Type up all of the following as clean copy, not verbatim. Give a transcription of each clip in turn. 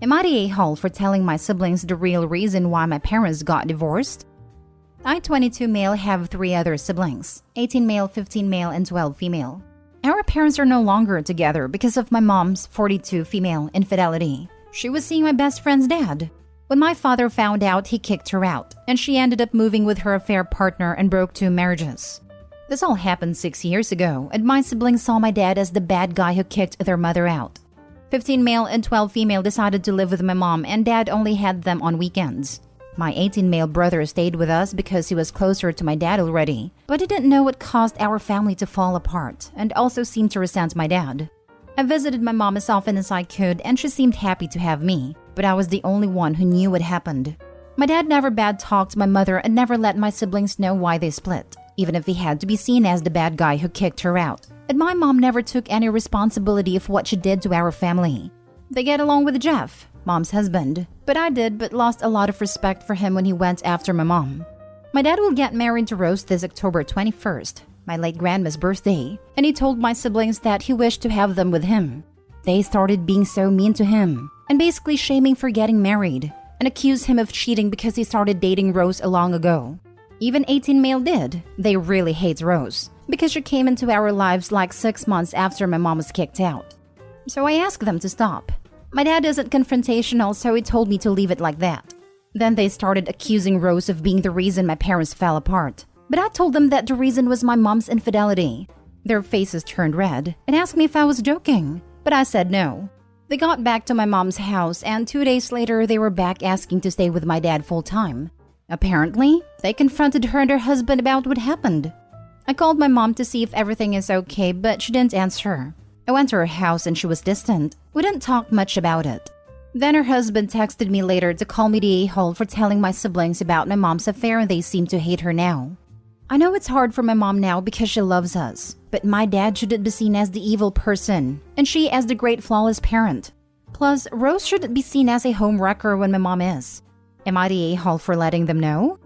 Am I the a-hole for telling my siblings the real reason why my parents got divorced? I, 22 male, have 3 other siblings, 18 male, 15 male, and 12 female. Our parents are no longer together because of my mom's 42 female infidelity. She was seeing my best friend's dad. When my father found out, he kicked her out, and she ended up moving with her affair partner and broke 2 marriages. This all happened 6 years ago, and my siblings saw my dad as the bad guy who kicked their mother out. 15 male and 12 female decided to live with my mom, and dad only had them on weekends. My 18 male brother stayed with us because he was closer to my dad already, but he didn't know what caused our family to fall apart, and also seemed to resent my dad. I visited my mom as often as I could, and she seemed happy to have me, but I was the only one who knew what happened. My dad never bad-talked my mother and never let my siblings know why they split, even if he had to be seen as the bad guy who kicked her out. And my mom never took any responsibility of what she did to our family. They get along with Jeff, mom's husband, but I did but lost a lot of respect for him when he went after my mom. My dad will get married to Rose this October 21st, my late grandma's birthday, and he told my siblings that he wished to have them with him. They started being so mean to him, and basically shaming for getting married, and accused him of cheating because he started dating Rose a long ago. Even 18 male did. They really hate Rose, because she came into our lives like 6 months after my mom was kicked out. So I asked them to stop. My dad isn't confrontational, so he told me to leave it like that. Then they started accusing Rose of being the reason my parents fell apart. But I told them that the reason was my mom's infidelity. Their faces turned red and asked me if I was joking, but I said no. They got back to my mom's house, and 2 days later they were back asking to stay with my dad full-time. Apparently, they confronted her and her husband about what happened. I called my mom to see if everything is okay, but she didn't answer. I went to her house and she was distant. We didn't talk much about it. Then her husband texted me later to call me the a-hole for telling my siblings about my mom's affair, and they seem to hate her now. I know it's hard for my mom now because she loves us, but my dad shouldn't be seen as the evil person, and she as the great flawless parent. Plus, Rose shouldn't be seen as a home wrecker when my mom is. Am I the a-hole for letting them know?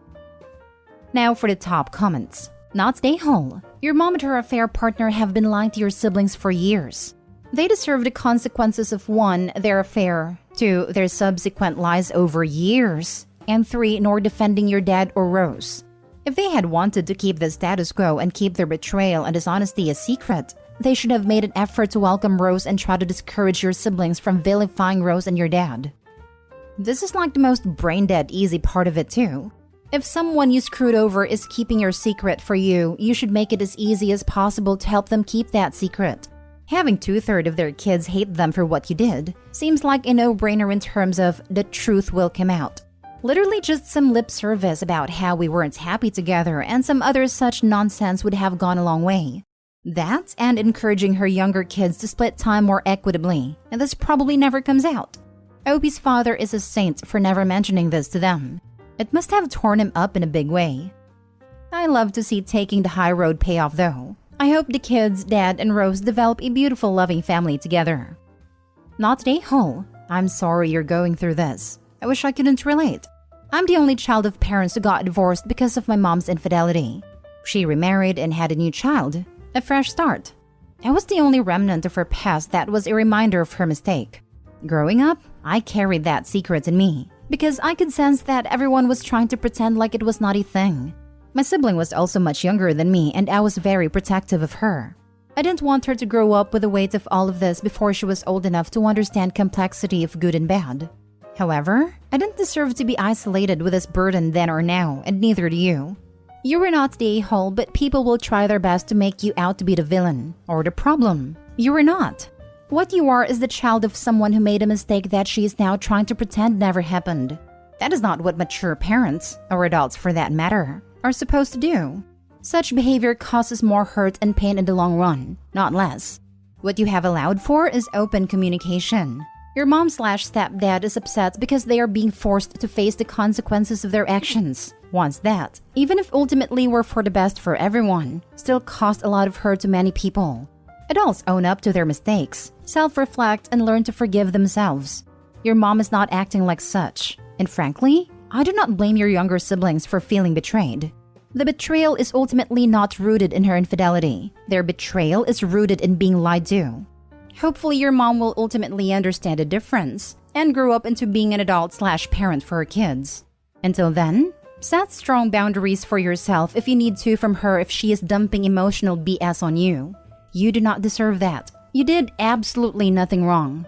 Now for the top comments. Not the a-hole. Your mom and her affair partner have been lying to your siblings for years. They deserve the consequences of 1, their affair, 2, their subsequent lies over years, and 3, nor defending your dad or Rose. If they had wanted to keep the status quo and keep their betrayal and dishonesty a secret, they should have made an effort to welcome Rose and try to discourage your siblings from vilifying Rose and your dad. This is like the most brain-dead easy part of it too. If someone you screwed over is keeping your secret for you, you should make it as easy as possible to help them keep that secret. Having 2/3 of their kids hate them for what you did seems like a no-brainer in terms of the truth will come out. Literally just some lip service about how we weren't happy together and some other such nonsense would have gone a long way. That and encouraging her younger kids to split time more equitably, and this probably never comes out. Opie's father is a saint for never mentioning this to them. It must have torn him up in a big way. I love to see taking the high road pay off though. I hope the kids, dad, and Rose develop a beautiful loving family together. Not the a-hole. I'm sorry you're going through this. I wish I couldn't relate. I'm the only child of parents who got divorced because of my mom's infidelity. She remarried and had a new child. A fresh start. I was the only remnant of her past that was a reminder of her mistake. Growing up, I carried that secret in me because I could sense that everyone was trying to pretend like it was not a thing. My sibling was also much younger than me, and I was very protective of her. I didn't want her to grow up with the weight of all of this before she was old enough to understand complexity of good and bad. However, I didn't deserve to be isolated with this burden then or now, and neither do you. You were not the a-hole, but people will try their best to make you out to be the villain or the problem. You were not. What you are is the child of someone who made a mistake that she is now trying to pretend never happened. That is not what mature parents, or adults for that matter, are supposed to do. Such behavior causes more hurt and pain in the long run, not less. What you have allowed for is open communication. Your mom/stepdad is upset because they are being forced to face the consequences of their actions. Once that, even if ultimately were for the best for everyone, still caused a lot of hurt to many people. Adults own up to their mistakes, self-reflect, and learn to forgive themselves. Your mom is not acting like such. And frankly, I do not blame your younger siblings for feeling betrayed. The betrayal is ultimately not rooted in her infidelity. Their betrayal is rooted in being lied to. Hopefully your mom will ultimately understand the difference and grow up into being an adult/parent for her kids. Until then, set strong boundaries for yourself if you need to from her if she is dumping emotional BS on you. You do not deserve that. You did absolutely nothing wrong.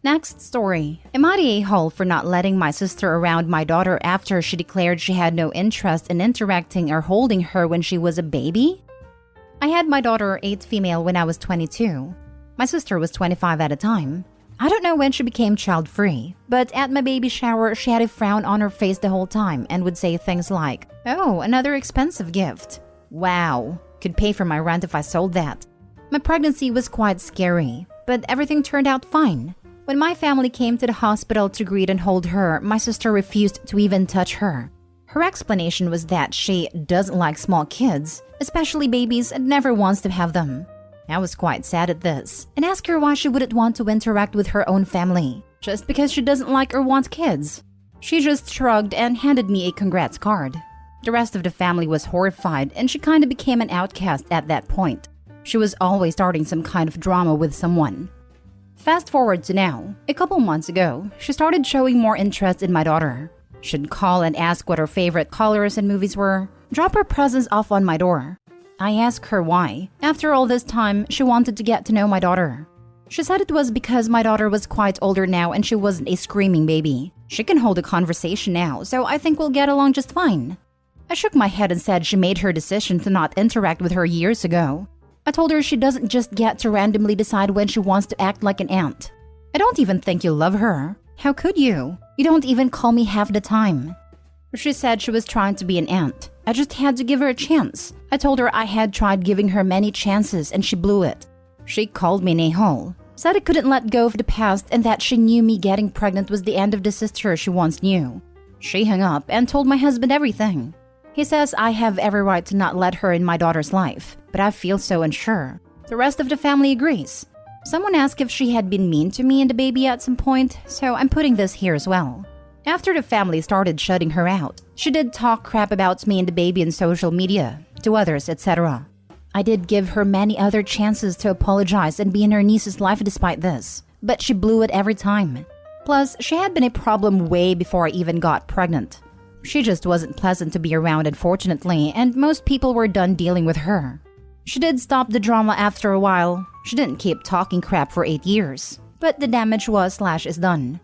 Next story. Am I the a-hole for not letting my sister around my daughter after she declared she had no interest in interacting or holding her when she was a baby? I had my daughter 8 female when I was 22. My sister was 25 at the time. I don't know when she became child-free, but at my baby shower, she had a frown on her face the whole time and would say things like, "Oh, another expensive gift. Wow, could pay for my rent if I sold that." My pregnancy was quite scary, but everything turned out fine. When my family came to the hospital to greet and hold her, my sister refused to even touch her. Her explanation was that she doesn't like small kids, especially babies, and never wants to have them. I was quite sad at this and asked her why she wouldn't want to interact with her own family, just because she doesn't like or want kids. She just shrugged and handed me a congrats card. The rest of the family was horrified and she kind of became an outcast at that point. She was always starting some kind of drama with someone. Fast forward to now. A couple months ago, she started showing more interest in my daughter. She'd call and ask what her favorite colors and movies were, drop her presents off on my door. I asked her why. After all this time, she wanted to get to know my daughter. She said it was because my daughter was quite older now and she wasn't a screaming baby. She can hold a conversation now, so I think we'll get along just fine. I shook my head and said she made her decision to not interact with her years ago. I told her she doesn't just get to randomly decide when she wants to act like an aunt. I don't even think you love her. How could you? You don't even call me half the time. She said she was trying to be an aunt. I just had to give her a chance. I told her I had tried giving her many chances and she blew it. She called me an a-hole, said I couldn't let go of the past and that she knew me getting pregnant was the end of the sister she once knew. She hung up and told my husband everything. He says I have every right to not let her in my daughter's life, but I feel so unsure. The rest of the family agrees. Someone asked if she had been mean to me and the baby at some point, so I'm putting this here as well. After the family started shutting her out, she did talk crap about me and the baby in social media, to others, etc. I did give her many other chances to apologize and be in her niece's life despite this, but she blew it every time. Plus, she had been a problem way before I even got pregnant. She just wasn't pleasant to be around, unfortunately, and most people were done dealing with her. She did stop the drama after a while. She didn't keep talking crap for 8 years, but the damage was/is done.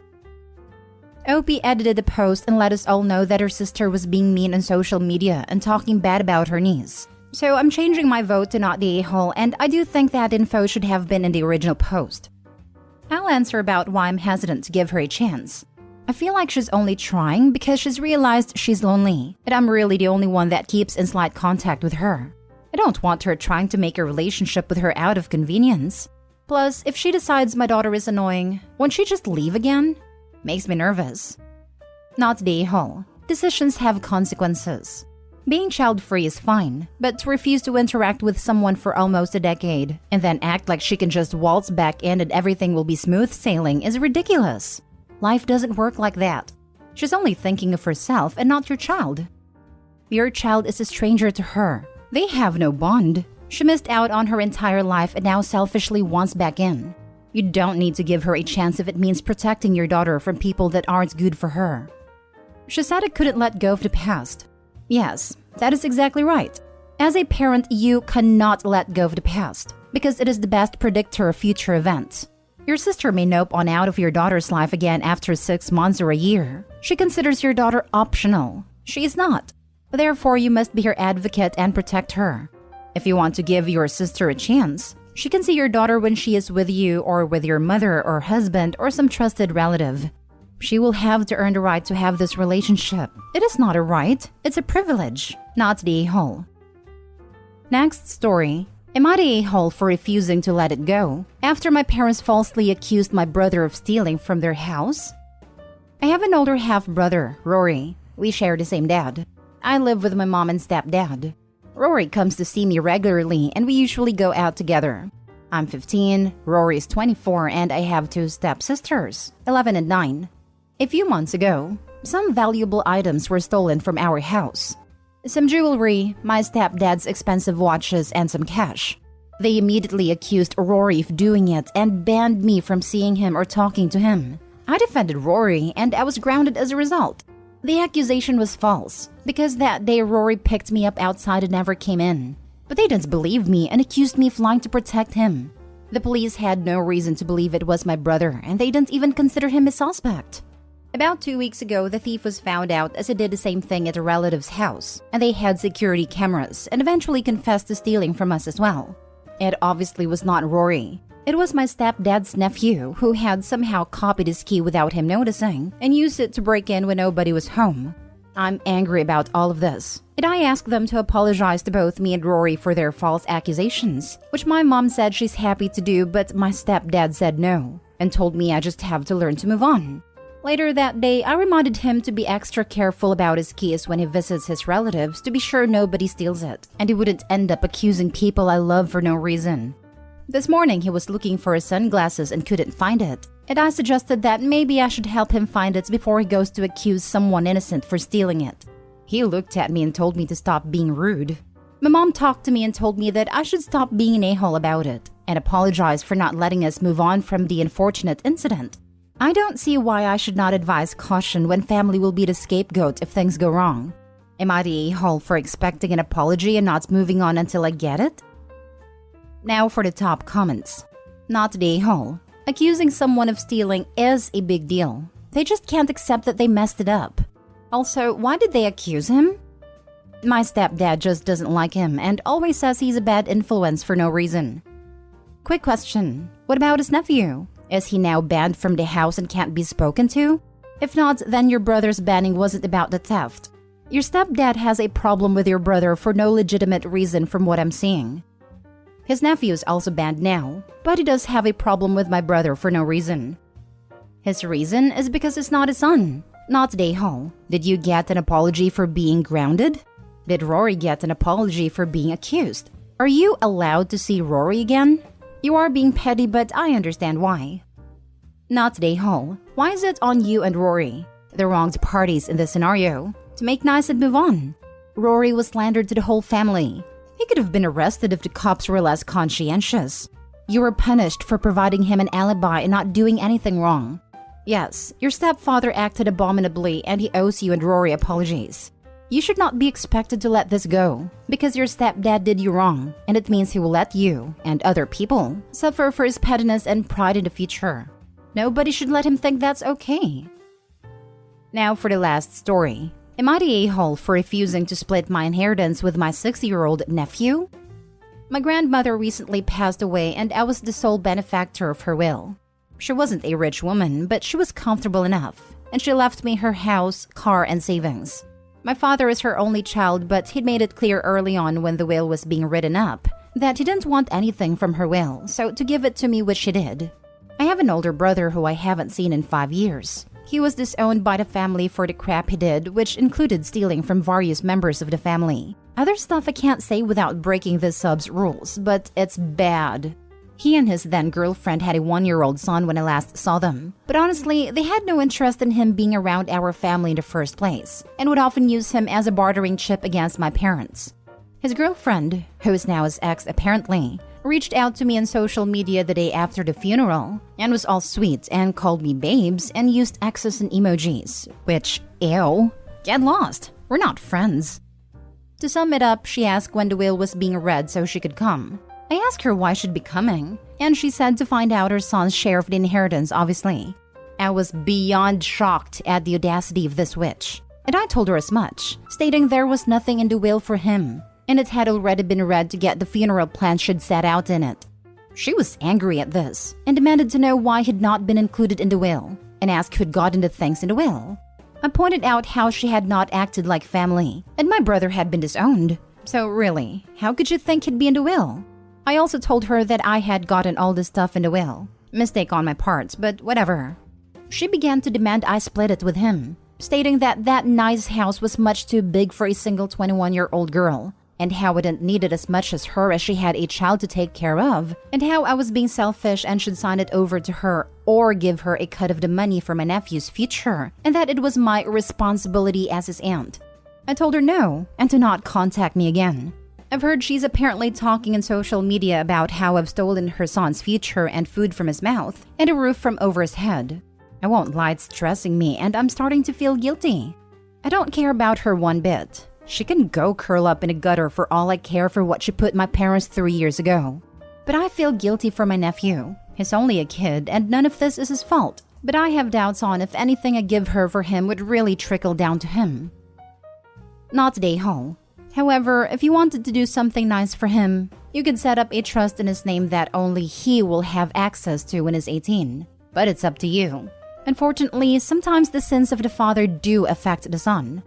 Opie edited the post and let us all know that her sister was being mean on social media and talking bad about her niece. So I'm changing my vote to not the a-hole, and I do think that info should have been in the original post. I'll answer about why I'm hesitant to give her a chance. I feel like she's only trying because she's realized she's lonely, and I'm really the only one that keeps in slight contact with her. I don't want her trying to make a relationship with her out of convenience. Plus, if she decides my daughter is annoying, won't she just leave again? Makes me nervous. Not the a-hole. Decisions have consequences. Being child-free is fine, but to refuse to interact with someone for almost a decade and then act like she can just waltz back in and everything will be smooth sailing is ridiculous. Life doesn't work like that. She's only thinking of herself and not your child. Your child is a stranger to her. They have no bond. She missed out on her entire life and now selfishly wants back in. You don't need to give her a chance if it means protecting your daughter from people that aren't good for her. She said I couldn't let go of the past. Yes, that is exactly right. As a parent, you cannot let go of the past because it is the best predictor of future events. Your sister may nope on out of your daughter's life again after 6 months or a year. She considers your daughter optional. She is not. Therefore, you must be her advocate and protect her. If you want to give your sister a chance, she can see your daughter when she is with you or with your mother or husband or some trusted relative. She will have to earn the right to have this relationship. It is not a right, it's a privilege, not the a-hole. Next story. Am I the a-hole for refusing to let it go after my parents falsely accused my brother of stealing from their house? I have an older half-brother, Rory. We share the same dad. I live with my mom and stepdad. Rory comes to see me regularly and we usually go out together. I'm 15, Rory is 24, and I have 2 stepsisters, 11 and 9. A few months ago, some valuable items were stolen from our house. Some jewelry, my stepdad's expensive watches, and some cash. They immediately accused Rory of doing it and banned me from seeing him or talking to him. I defended Rory and I was grounded as a result. The accusation was false because that day Rory picked me up outside and never came in. But they didn't believe me and accused me of lying to protect him. The police had no reason to believe it was my brother and they didn't even consider him a suspect. About 2 weeks ago, the thief was found out as he did the same thing at a relative's house, and they had security cameras and eventually confessed to stealing from us as well. It obviously was not Rory. It was my stepdad's nephew who had somehow copied his key without him noticing and used it to break in when nobody was home. I'm angry about all of this, and I asked them to apologize to both me and Rory for their false accusations, which my mom said she's happy to do, but my stepdad said no, and told me I just have to learn to move on. Later that day, I reminded him to be extra careful about his keys when he visits his relatives to be sure nobody steals it, and he wouldn't end up accusing people I love for no reason. This morning, he was looking for his sunglasses and couldn't find it, and I suggested that maybe I should help him find it before he goes to accuse someone innocent for stealing it. He looked at me and told me to stop being rude. My mom talked to me and told me that I should stop being an a-hole about it and apologize for not letting us move on from the unfortunate incident. I don't see why I should not advise caution when family will be the scapegoat if things go wrong. Am I the a-hole for expecting an apology and not moving on until I get it? Now for the top comments. Not the a-hole. Accusing someone of stealing is a big deal. They just can't accept that they messed it up. Also, why did they accuse him? My stepdad just doesn't like him and always says he's a bad influence for no reason. Quick question. What about his nephew? Is he now banned from the house and can't be spoken to? If not, then your brother's banning wasn't about the theft. Your stepdad has a problem with your brother for no legitimate reason from what I'm seeing. His nephew is also banned now, but he does have a problem with my brother for no reason. His reason is because it's not his son. Not the a-hole. Did you get an apology for being grounded? Did Rory get an apology for being accused? Are you allowed to see Rory again? You are being petty, but I understand why. Not the a-hole. Why is it on you and Rory, the wronged parties in this scenario, to make nice and move on? Rory was slandered to the whole family. He could have been arrested if the cops were less conscientious. You were punished for providing him an alibi and not doing anything wrong. Yes, your stepfather acted abominably and he owes you and Rory apologies. You should not be expected to let this go, because your stepdad did you wrong, and it means he will let you, and other people, suffer for his pettiness and pride in the future. Nobody should let him think that's okay. Now for the last story. Am I the a-hole for refusing to split my inheritance with my 60-year-old nephew? My grandmother recently passed away and I was the sole benefactor of her will. She wasn't a rich woman, but she was comfortable enough, and she left me her house, car, and savings. My father is her only child, but he'd made it clear early on when the will was being written up that he didn't want anything from her will, so to give it to me, which he did. I have an older brother who I haven't seen in 5 years. He was disowned by the family for the crap he did, which included stealing from various members of the family. Other stuff I can't say without breaking the sub's rules, but it's bad. He and his then-girlfriend had a 1-year-old son when I last saw them. But honestly, they had no interest in him being around our family in the first place, and would often use him as a bartering chip against my parents. His girlfriend, who is now his ex apparently, reached out to me on social media the day after the funeral, and was all sweet and called me babes and used X's and emojis, which, ew, get lost, we're not friends. To sum it up, she asked when the will was being read so she could come. I asked her why she'd be coming, and she said to find out her son's share of the inheritance, obviously. I was beyond shocked at the audacity of this witch, and I told her as much, stating there was nothing in the will for him, and it had already been read to get the funeral plan she'd set out in it. She was angry at this, and demanded to know why he'd not been included in the will, and asked who'd gotten the things in the will. I pointed out how she had not acted like family, and my brother had been disowned. So really, how could you think he'd be in the will? I also told her that I had gotten all the stuff in the will. Mistake on my part, but whatever. She began to demand I split it with him, stating that that nice house was much too big for a single 21-year-old girl, and how I didn't need it as much as her as she had a child to take care of, and how I was being selfish and should sign it over to her or give her a cut of the money for my nephew's future, and that it was my responsibility as his aunt. I told her no, and to not contact me again. I've heard she's apparently talking on social media about how I've stolen her son's future and food from his mouth and a roof from over his head. I won't lie, it's stressing me and I'm starting to feel guilty. I don't care about her one bit. She can go curl up in a gutter for all I care for what she put my parents 3 years ago. But I feel guilty for my nephew. He's only a kid and none of this is his fault. But I have doubts on if anything I give her for him would really trickle down to him. Not today, Hall. However, if you wanted to do something nice for him, you could set up a trust in his name that only he will have access to when he's 18. But it's up to you. Unfortunately, sometimes the sins of the father do affect the son.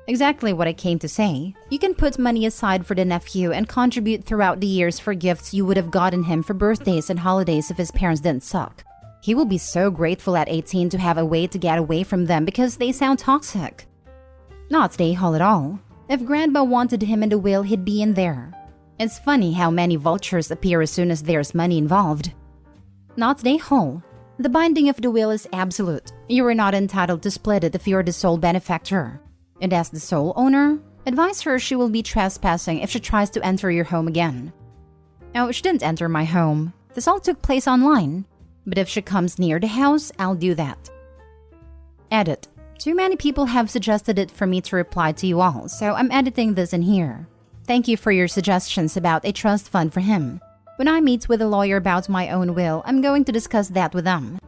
Exactly what I came to say. You can put money aside for the nephew and contribute throughout the years for gifts you would have gotten him for birthdays and holidays if his parents didn't suck. He will be so grateful at 18 to have a way to get away from them because they sound toxic. Not today, Hall at all. If Grandma wanted him in the will, he'd be in there. It's funny how many vultures appear as soon as there's money involved. Not today, Hall. The binding of the will is absolute. You are not entitled to split it if you're the sole benefactor. And as the sole owner, advise her she will be trespassing if she tries to enter your home again. Oh, she didn't enter my home. This all took place online. But if she comes near the house, I'll do that. Edit. Too many people have suggested it for me to reply to you all, so I'm editing this in here. Thank you for your suggestions about a trust fund for him. When I meet with a lawyer about my own will, I'm going to discuss that with them.